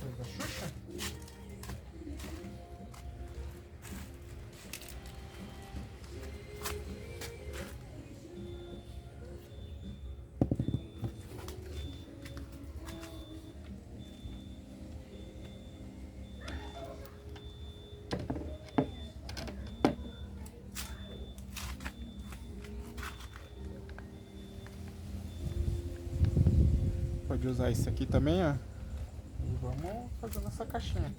Coisa da Xuxa? Pode usar isso aqui também, ó. E vamos fazer nossa caixinha.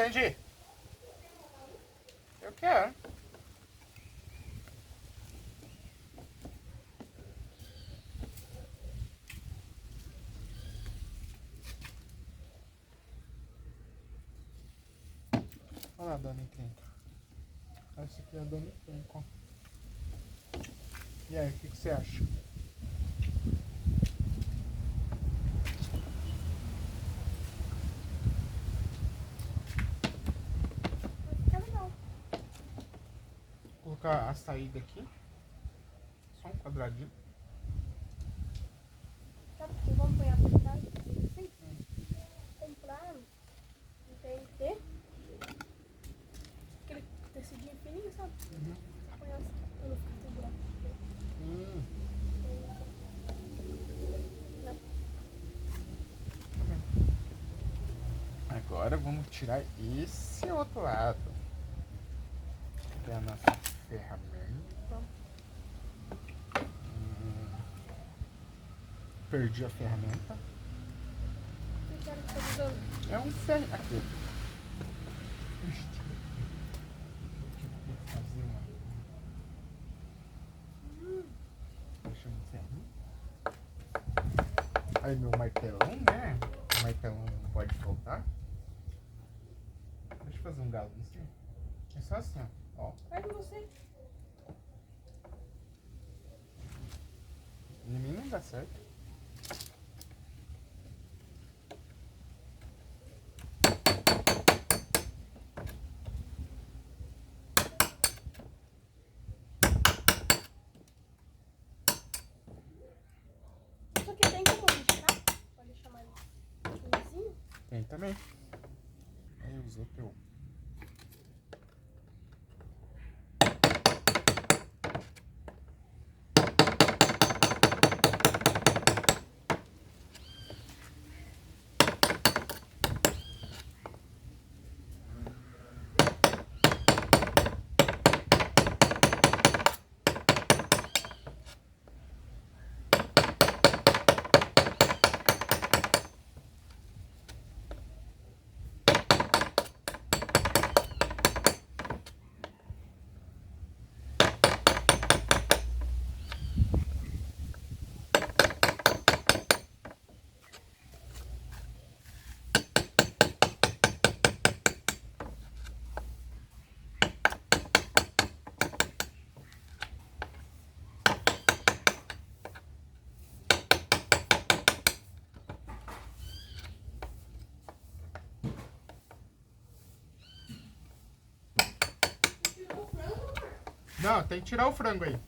Sandy, eu quero. Olha lá a dona encrenca. Essa aqui é a dona encrenca, ó. E aí, o que você acha? Tá legal. Vou colocar a saída aqui. Só um quadradinho. Sabe que vamos pôr a verdade assim? Comprar um TNT. Aquele tecidinho fininho, sabe? Põe assim, pra não ficar sem buraco. Agora vamos tirar esse outro lado. Aqui é a nossa ferramenta. Perdi a ferramenta. O que era que tá usando? É um ferro. Aqui. Fazer uma. Deixa eu ver. Aí meu martelão, né? O martelão não pode faltar. Deixa eu fazer um galo assim. É só assim, ó. Vai com você. Em mim não dá certo. Isso aqui tem como girar? Pode deixar mais lisinho? Tem também. Aí usou teu. Não, tem que tirar o frango aí.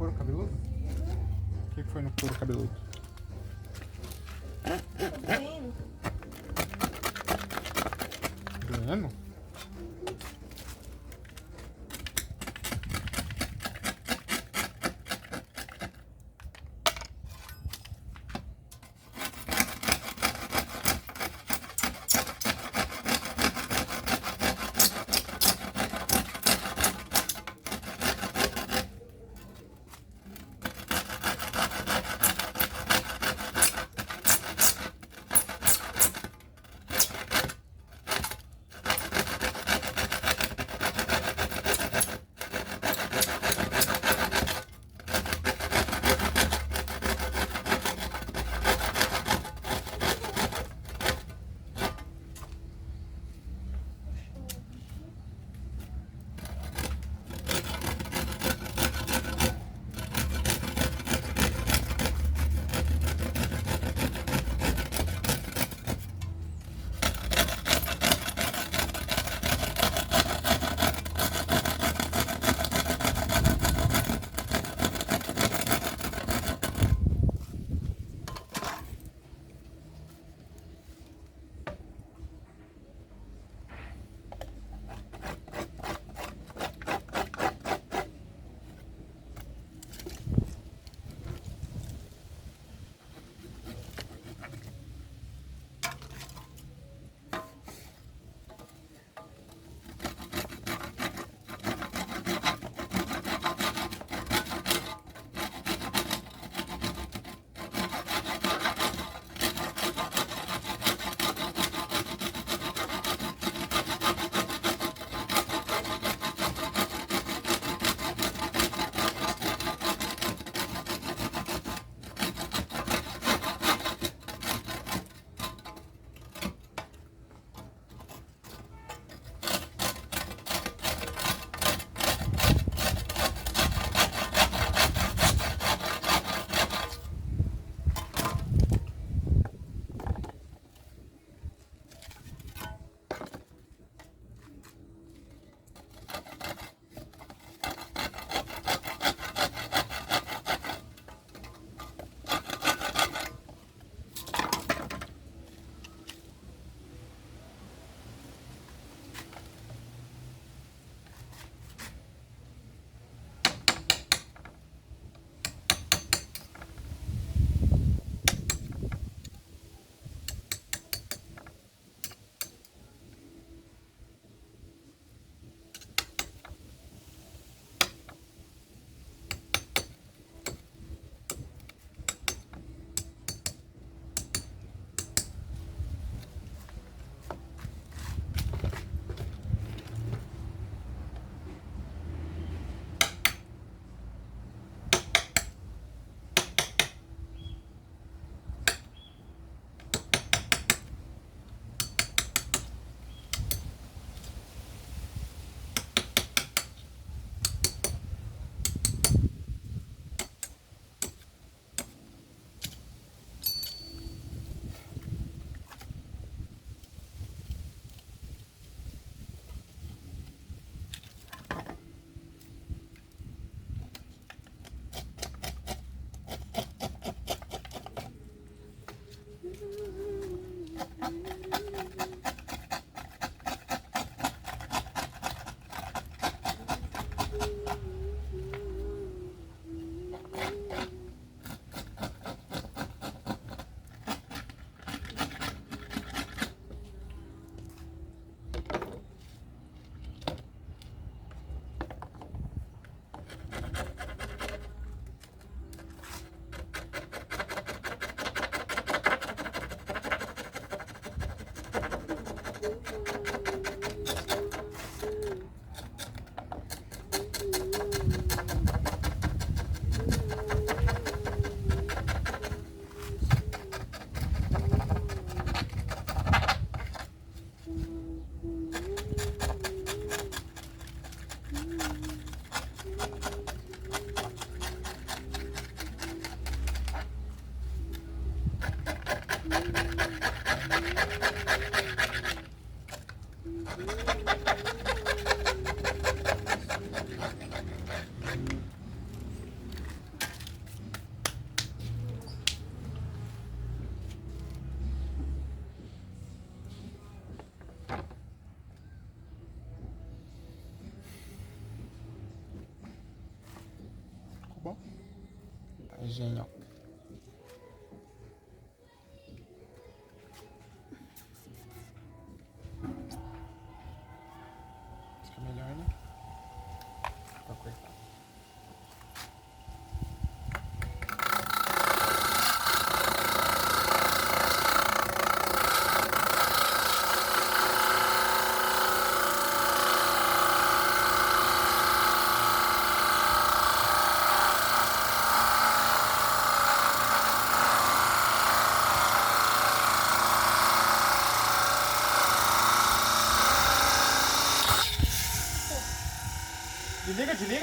couro cabeludo? O que foi no couro cabeludo? Dreno. Dreno? bom? Tá engenhoca. Fica melhor, né? Pra cortar.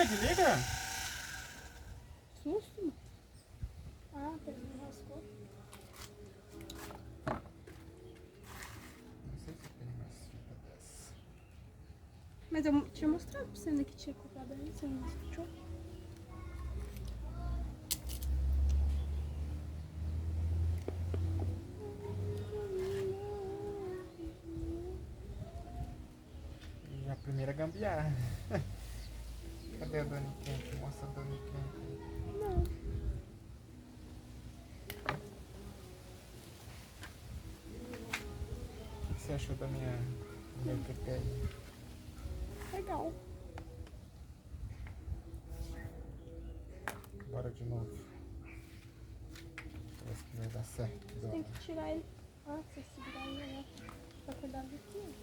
Desliga! Susto? Ah, peraí, rascou. Não sei se tem mais fita dessa. Mas eu tinha mostrado pra você, né, que tinha comprado aí, você não escutou? E a primeira gambiarra. Cadê a Dani Camp? Mostra a Dani Camp. Não. O que você achou da meu TPI? Legal. Bora de novo. Parece que vai dar certo. Você tem que tirar ele. Ah, você segurar ele, né? Pra cuidar daqui.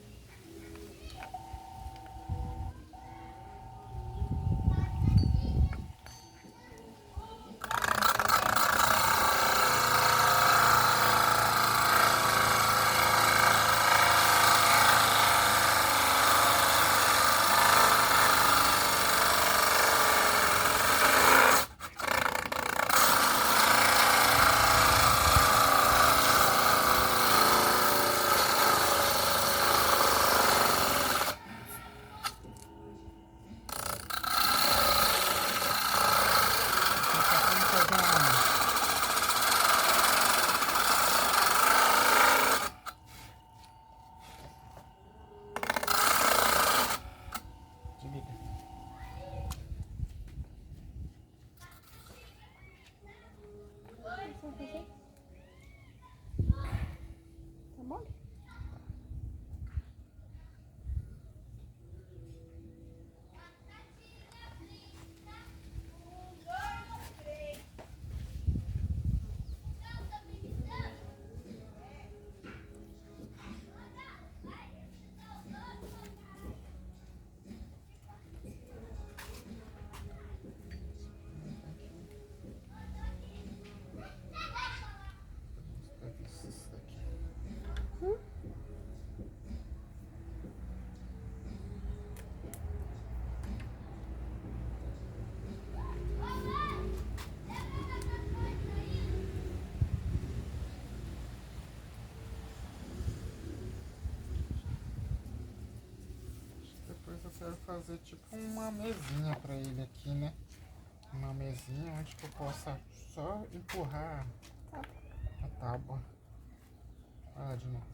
Tá bom? Depois eu quero fazer tipo uma mesinha pra ele aqui, né? Uma mesinha onde que eu possa só empurrar a tábua. Olha lá de novo.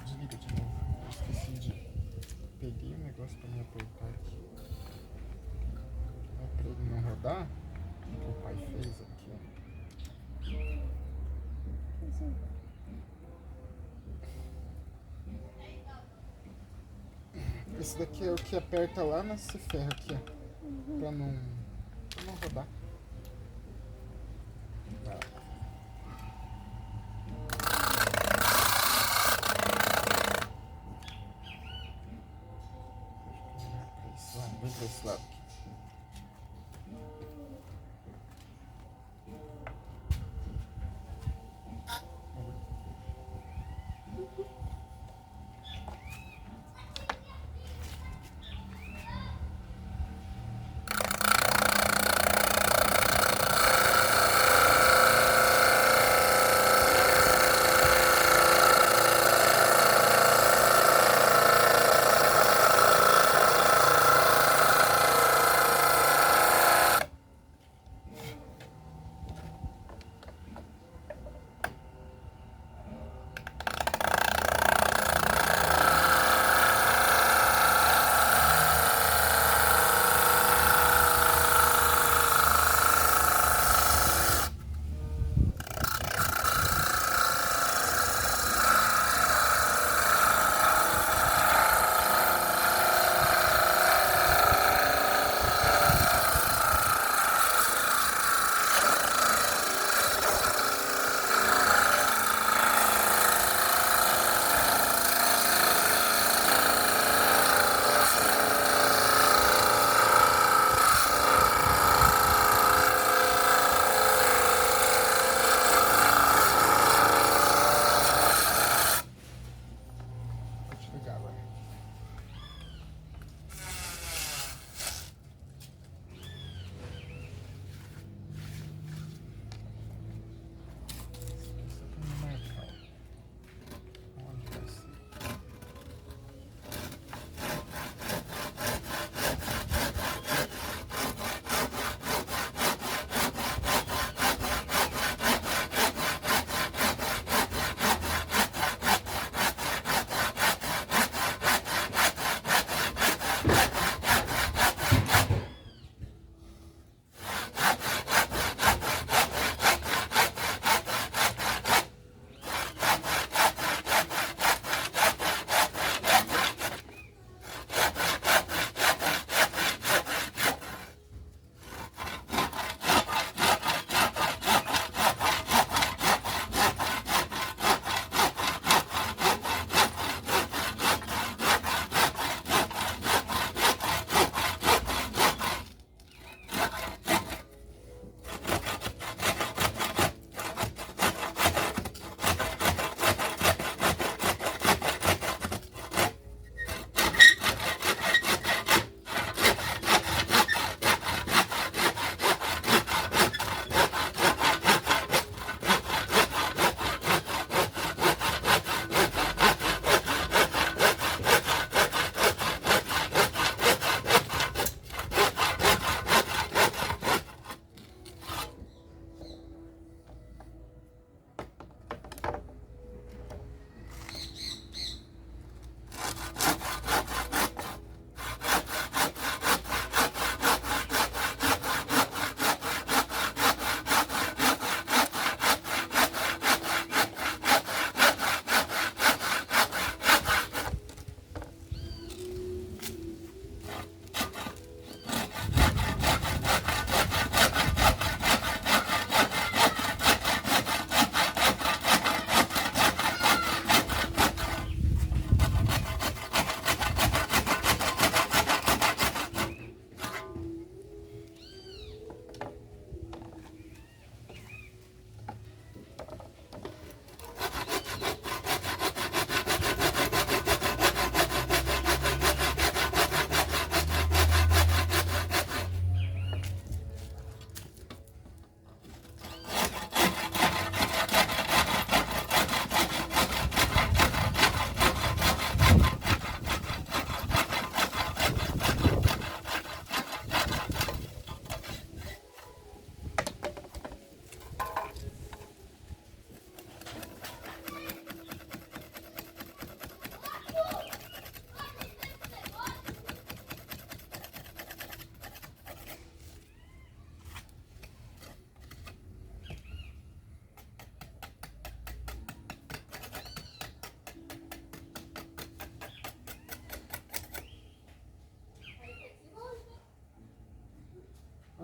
Desliga de novo. Eu esqueci de... Peguei um negócio pra me apertar aqui. É pra ele não rodar. O que o pai fez aqui, ó. Esse daqui é o que aperta lá nesse ferro aqui, ó. Pra não rodar. Vai lá. Vem pra esse lado aqui.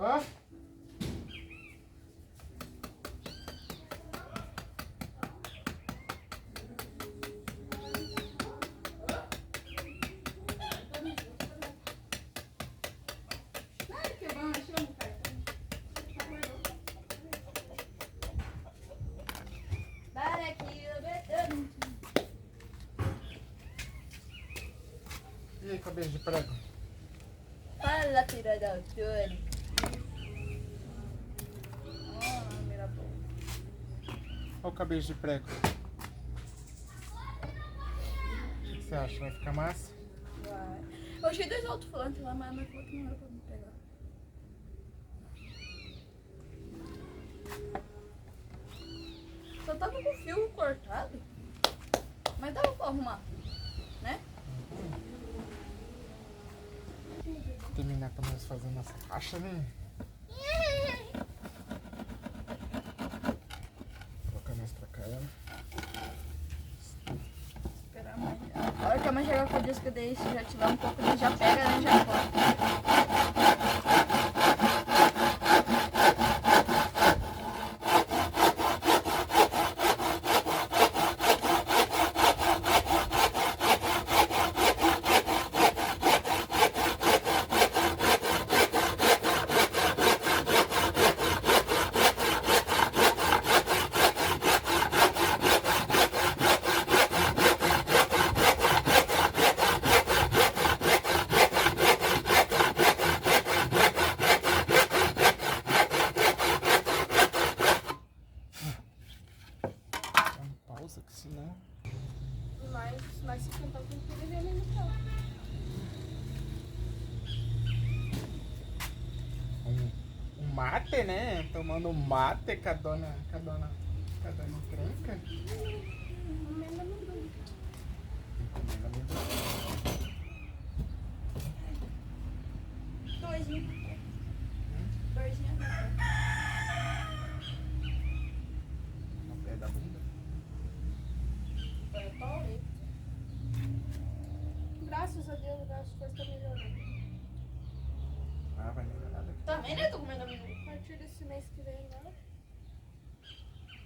Ó. E aí, cabeça de prego? Fala, filha da altura. Olha o cabeça de prego. O que você acha? Vai ficar massa? Vai. Eu achei 2 alto-falantes lá, mas a mãe falou que não era pra me pegar. Só tava com o fio cortado. Mas dava pra arrumar, né? Terminar pra nós fazer nossa caixa, né? Colocar mais pra cá ela. Esperar a mãe. A hora que a mãe chegar com o disco dele, se já tiver um pouco, ele já pega, né? Já corta. Pausa, que senão. Mas se cantar com tudo, ele é então. Um mate, né? Tomando um mate com a dona encrenca. Encomenda amendoim. Encomenda amendoim. 2, né? 2, né? No pé da bunda. Eu parei. Graças a Deus, as coisas estão melhorando. Ah, vai melhorar daqui. Também, né? Tô comendo amendoim. A partir desse mês que vem, né?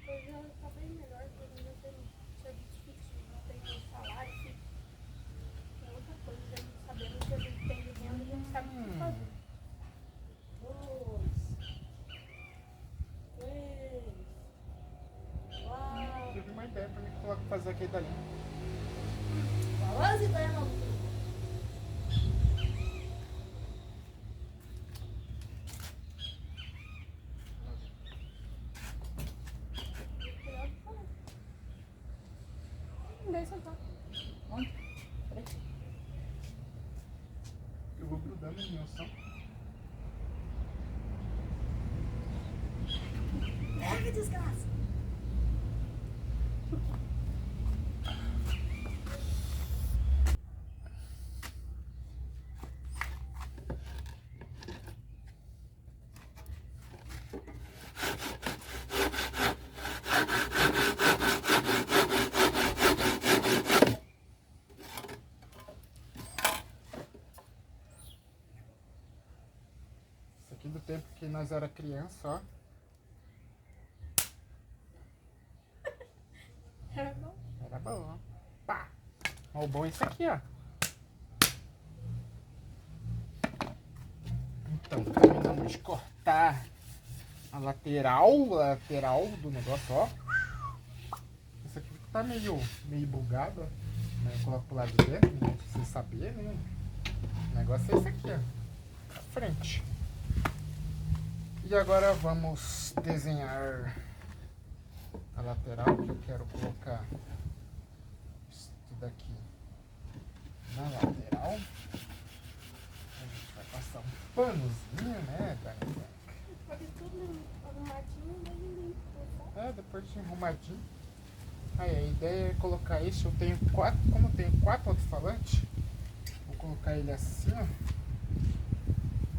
Eu já tá bem melhor, porque eu não tenho serviço fixo, não tenho salário fixo. É outra coisa, a gente sabendo que a gente tem de renda, a gente sabe o que fazer. 2, 3, 4. Tive uma ideia pra mim fazer aquele dali. Falou as ideias, maluco. Daí você tá. Onde? Peraí. Eu vou grudando no meu som. Pega, desgraça. Isso aqui do tempo que nós era criança, ó. Era bom. Era bom, ó. Pá! Ó, o bom é isso aqui, ó. Então, terminamos de cortar a lateral do negócio, ó. Isso aqui tá meio bugado, ó. Mas eu coloco pro lado de dentro, né? Pra vocês saberem, né? O negócio é esse aqui, ó. Pra frente. E agora vamos desenhar a lateral, que eu quero colocar isso daqui na lateral. A gente vai passar um panozinho, né, Dani? Fazer tudo arrumadinho, mas ninguém ficou. É, depois de arrumadinho. Aí a ideia é colocar esse, eu tenho 4, como eu tenho 4 alto-falantes, vou colocar ele assim, ó.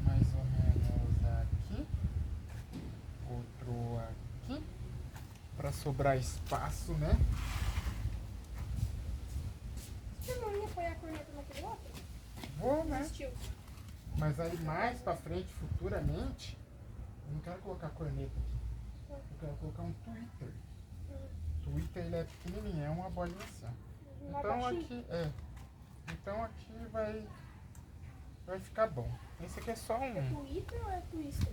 Mais ou menos aqui. Outro aqui. Pra sobrar espaço, né? Você não ia apoiar a corneta naquele outro? Vou, né? Desistiu. Mas aí mais pra frente, futuramente, Eu não quero colocar corneta aqui. Eu quero colocar um Twitter. Twitter ele é pequenininho, é uma bolinha assim. Então aqui Então aqui vai ficar bom. Esse aqui é só É um. Twitter ou é Twister?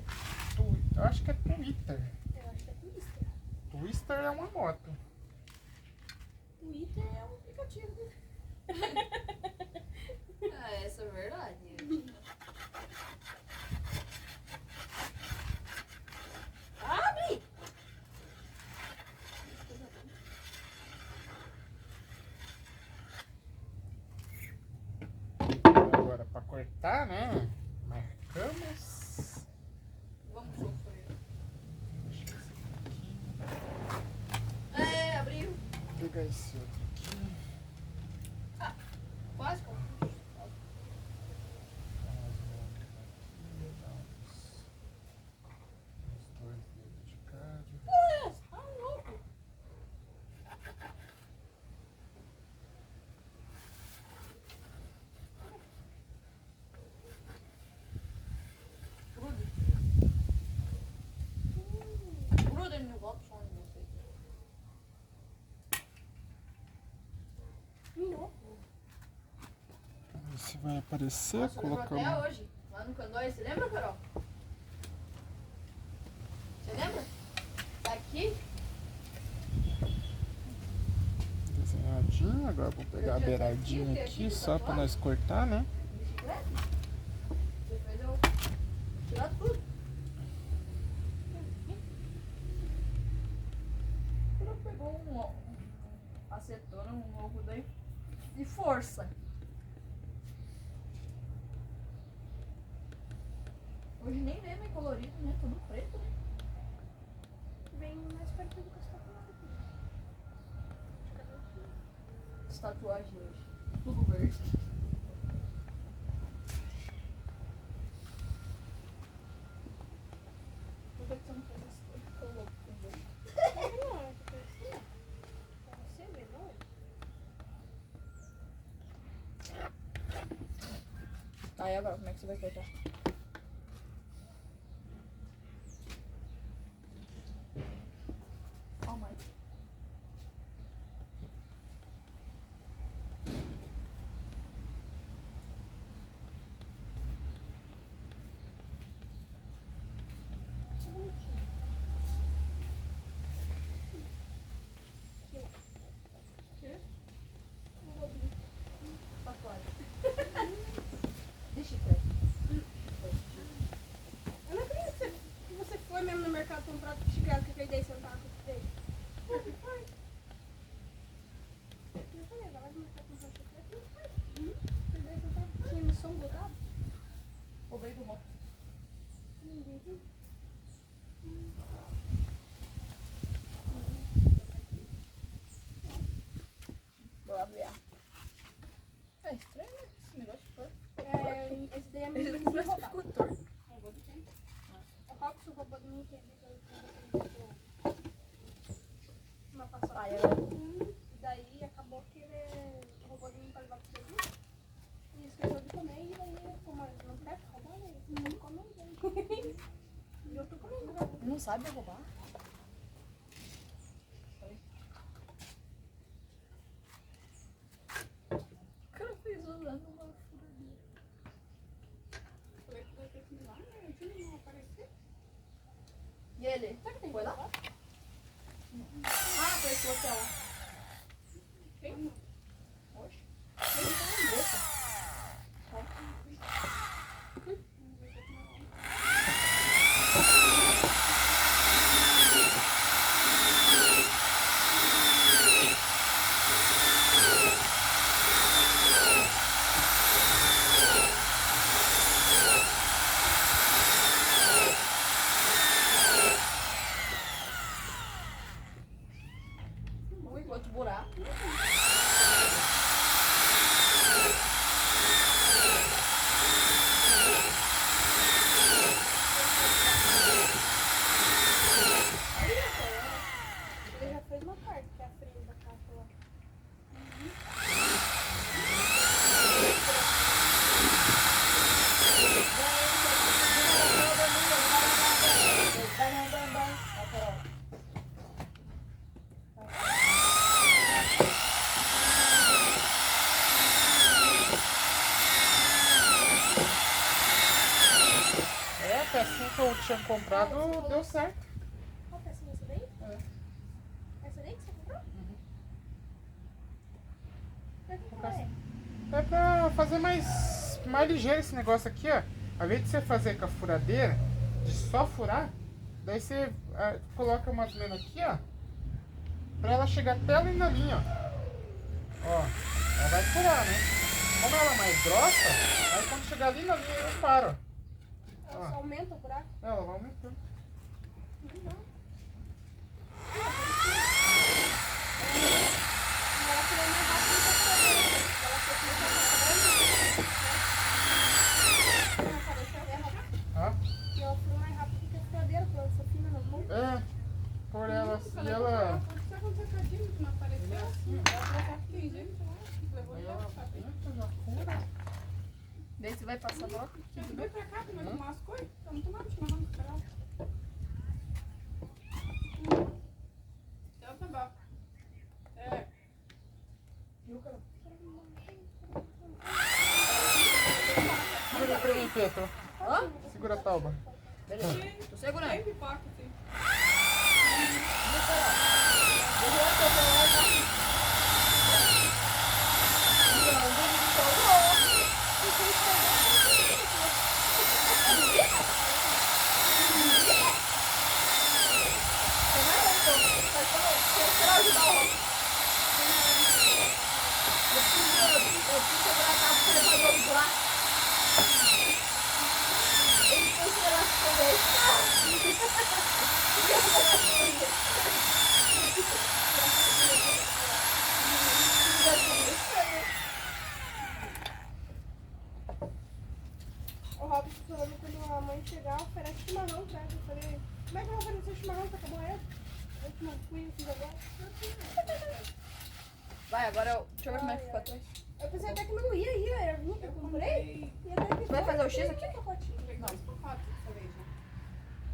Eu acho que é Twitter. Eu acho que é Twister. Twister é uma moto. Twitter é um aplicativo. Ah, essa é verdade. Abre! Agora para cortar, né? Marcamos. Vamos sofrer. Deixa eu ver esse aqui. Abriu. Vou pegar esse outro aqui. Quase confuso. Dá umas voltas aqui, dá uns 2 dedos de cada. Tá louco. Gruda no Robson de vocês. Vamos ver se vai aparecer. Nossa, lembro Colocamos. até hoje. Lá no Candói. Você lembra, Carol? Você lembra? Daqui? Desenhadinho. Agora vou pegar a beiradinha aqui só para nós cortar, né? Bicicleta? Você fez eu tirar tudo. Ela pegou um acetona, um algodão daí de força. Hoje nem vê mais colorido, né? Tudo preto, né? Vem mais perto do que você tá falando aqui. As tatuagens hoje. Tudo verde. Por que você não faz isso? Eu tô louco com verde. Não, é que assim. Pra você ver, não é? Tá, e agora? Como é que você vai cortar? Oh, mãe. Tatuagem. Deixa eu ver. Eu não acredito que você foi mesmo no mercado comprar chiclete que aquele daí você não tava com dele. Por que foi? Eu falei, vai lá no mercado comprar chiclete, não foi. Aquele daí você tava tinha missão botado. Roubei do moto. Ninguém viu. Vou lá ver. É estranho, né? Esse negócio de cor. Esse daí é Esse meu daqui parece que roubado. ficou torto. O Robson roubou de mim, que ele uma passada. Ai, E daí acabou que ele roubou de mim pra levar pro serviço. E esqueceu de comer, e daí, como ele não quer roubar, ele não comeu. E eu tô comendo. Não sabe roubar? O cara fez usando uma furadeira. Falei que vai ter que ir lá, né? Ele não apareceu. E ele? Será que tem coisa lá? Ah, apareceu até lá. Quem? Oxe. Ele tá na boca. Ui, quanto buraco. Ele já fez uma parte, que é a frente da caixa lá. tinha comprado deu certo. Qual peça é essa daí? É. Essa daí que você comprou? Uhum. Pra que ela é? É pra fazer mais ligeiro esse negócio aqui, ó. Ao invés de você fazer com a furadeira, de só furar, daí você coloca mais ou menos aqui, ó. Pra ela chegar até ali na linha, ó. Ó, ela vai furar, né? Como ela é mais grossa, aí quando chegar ali na linha eu paro. Ela só aumenta o buraco? Ela vai aumentando. Não. Ela furou mais rápido que a furadeira. Ela foi começar a não, sabe, essa é rápido. Ó. E ela furou mais rápido que a furadeira, porque ela só fina na mão. É, por ela, se ela... Você aconteceu com a Dini, que não apareceu? Ela falou que tem gente lá, que levou Aí já ela pra saber. entra, já fura. Daí você vai passar logo. Uhum. Você veio pra cá, tem mais tomar as coisas? Vamos tomar um chimarrão no canal. Então tá bom. É. Segura pra mim, Pedro. Hã? Segura a tauba. Beleza. Tô segurando. Uhum. Tem pipoca, sim. O Robson falou que quando a mãe chegar, oferece chimarrão pra ela. Eu falei, como é que eu vou oferecer chimarrão pra acabou ela? Eu que não fui, eu fiz agora. Vai, agora deixa eu ver como é que ficou atrás. Eu pensei até que não ia, era vinho que eu comprei. E até que Vai foi. fazer o X aqui? Pacotinho. Não, pacote de cerveja.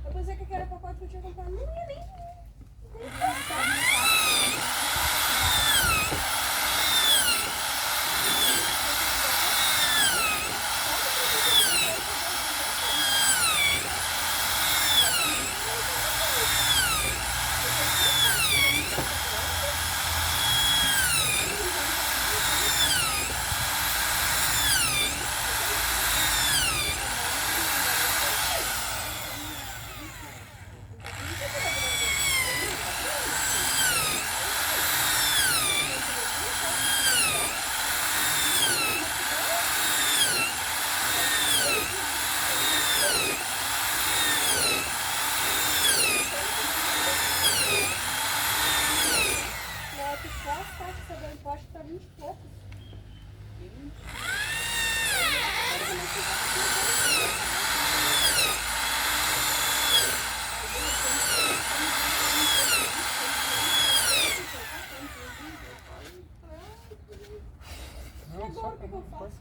Eu pensei que aquele pacote que eu tinha comprado não ia nem. Que só as taxas sobre imposto tá 20 e poucos. Não, só Agora o que eu faço?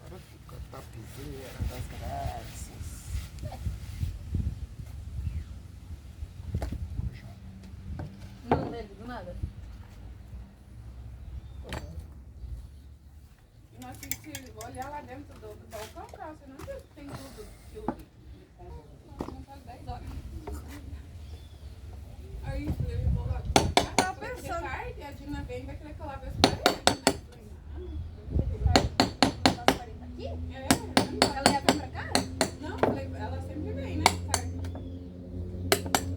Agora fica a tapizeira das graças. Não lembro do nada. E nós temos que olhar lá dentro do balcão, cara. Você não viu que tem tudo que eu vi. Não faz 10 horas. Aí eu vou lá. Eu tava Falei, de pensando. tarde, a Dina vem e vai querer que eu lave as paredes, né? Falei, Aqui? ela Ela ia vir pra cá? não, falei, ela sempre vem, né? Tarde.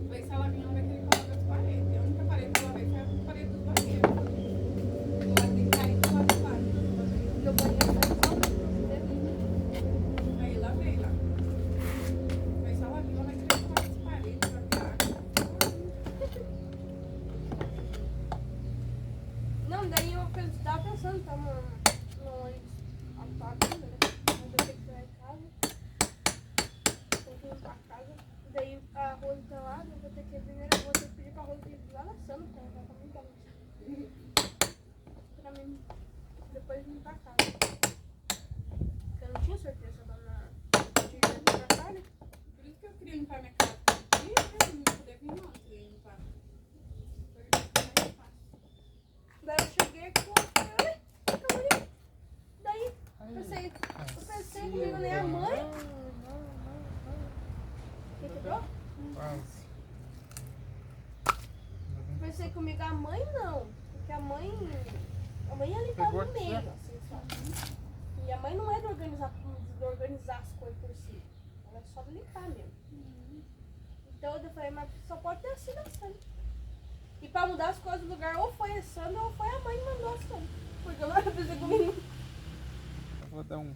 Falei, se ela vir, ela vai querer que eu lave as paredes. A única parede que ela lavei foi a parede dos banheiros. Ela tem que cair pra lavar lá. Meu banheiro tá igual. Aí lavei lá. Falei, se ela vir, ela vai querer que eu lave as paredes pra virar. Não, daí eu tava pensando, tá no ônibus alugado ainda, né? Mas eu tenho que sair de casa. Tem que limpar a casa. Daí a Rose tá lá, eu vou ter que pedir pra Rose ir lá na Santa, pra ela tá muito bagunça. Pra mim, depois vir pra casa. Porque eu não tinha certeza de ir pra cá, né? Por isso que eu queria limpar minha casa. E eu não poder vir não, queria limpar. Foi mais fácil. Daí eu cheguei aqui e falei, oi, calma ali. Daí pensei comigo, nem a mãe. Entendeu? Quase. Pensei comigo, a mãe não. Porque a mãe ia limpar Pegou no aqui, meio, ó. assim, sabe? E a mãe não é de organizar as coisas por si. Ela é só de limpar mesmo. Então eu falei, mas só pode ter sido a Sandra. E pra mudar as coisas do lugar, ou foi a Sandra ou foi a mãe que mandou a Sandra. Porque eu não pensei comigo. Eu vou dar um